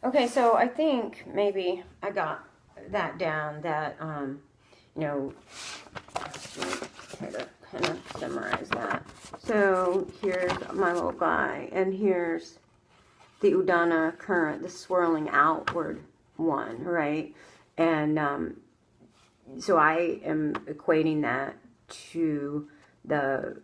Okay, so I think maybe I got that down. That you know, try to kind of summarize that. So here's my little guy, and here's the Udana current, the swirling outward one, right? And so I am equating that to the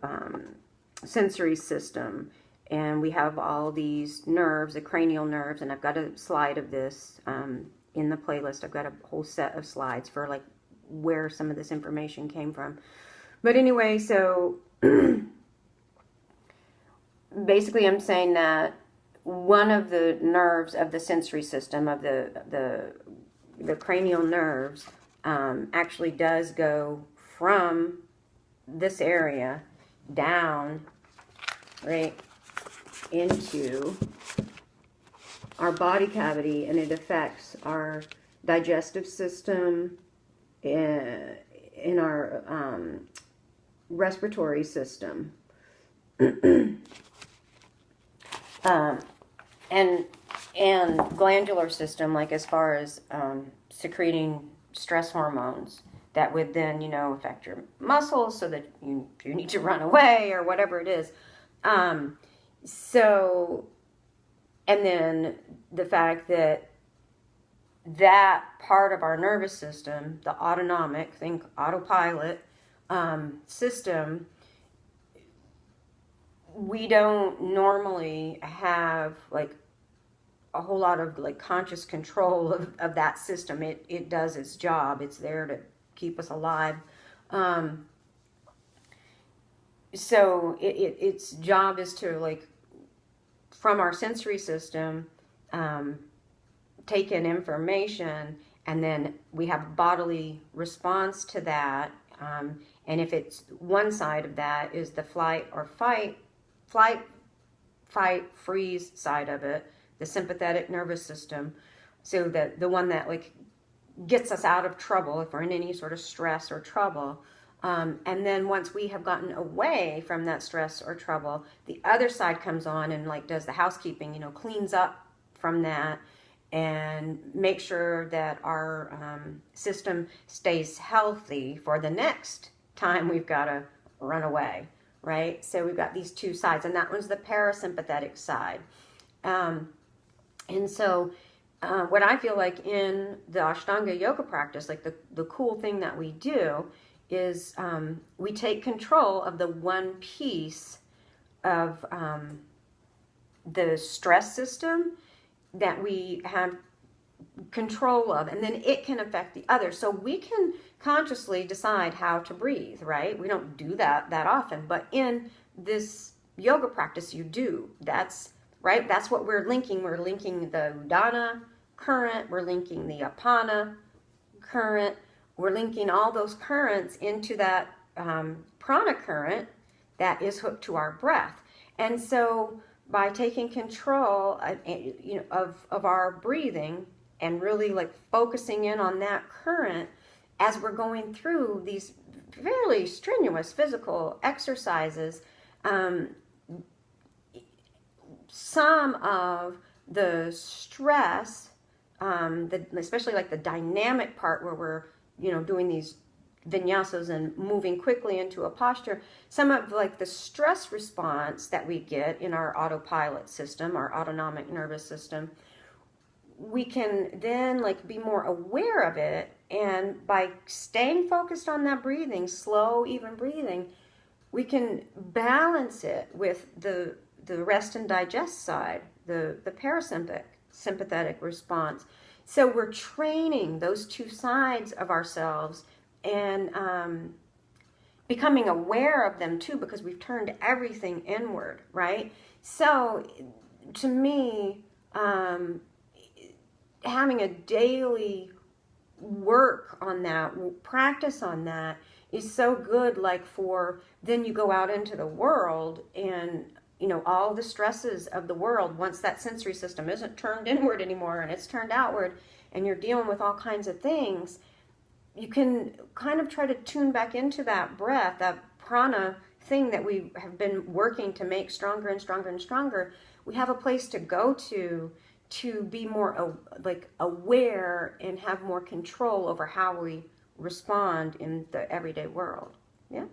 sensory system. And we have all these nerves, the cranial nerves, and I've got a slide of this in the playlist. I've got a whole set of slides for like where some of this information came from. But anyway, so basically I'm saying that one of the nerves of the sensory system, of the cranial nerves, actually does go from this area down, right, into our body cavity, and it affects our digestive system, in our respiratory system, and glandular system, like as far as secreting stress hormones that would then, affect your muscles so that you need to run away or whatever it is. So, and then the fact that part of our nervous system, the autonomic, think autopilot system, we don't normally have like a whole lot of like conscious control of that system. It does its job. It's there to keep us alive. So its job is to, like, from our sensory system, take in information, and then we have a bodily response to that. And if it's one side of that is the flight, freeze side of it, the sympathetic nervous system. So the one that like gets us out of trouble if we're in any sort of stress or trouble. And then once we have gotten away from that stress or trouble, the other side comes on and like does the housekeeping, cleans up from that and make sure that our system stays healthy for the next time we've got to run away, right? So we've got these two sides, and that one's the parasympathetic side. And so what I feel like in the Ashtanga yoga practice, like the cool thing that we do is we take control of the one piece of the stress system that we have control of, and then it can affect the other. So we can consciously decide how to breathe, right? We don't do that often, but in this yoga practice you do. That's right. That's what we're linking. We're linking the Udana current. We're linking the Apana current. We're linking all those currents into that prana current that is hooked to our breath. And so by taking control of our breathing and really like focusing in on that current as we're going through these fairly strenuous physical exercises, some of the stress, especially like the dynamic part where we're doing these vinyasas and moving quickly into a posture, some of like the stress response that we get in our autopilot system, our autonomic nervous system, we can then like be more aware of it, and by staying focused on that breathing, slow, even breathing, we can balance it with the rest and digest side, the parasympathetic response. So we're training those two sides of ourselves and becoming aware of them too, because we've turned everything inward, right? So to me, having a daily work on that, practice on that is so good. Like for then you go out into the world and all the stresses of the world, once that sensory system isn't turned inward anymore and it's turned outward and you're dealing with all kinds of things, you can kind of try to tune back into that breath, that prana thing that we have been working to make stronger and stronger and stronger. We have a place to go to to be more like aware and have more control over how we respond in the everyday world. Yeah.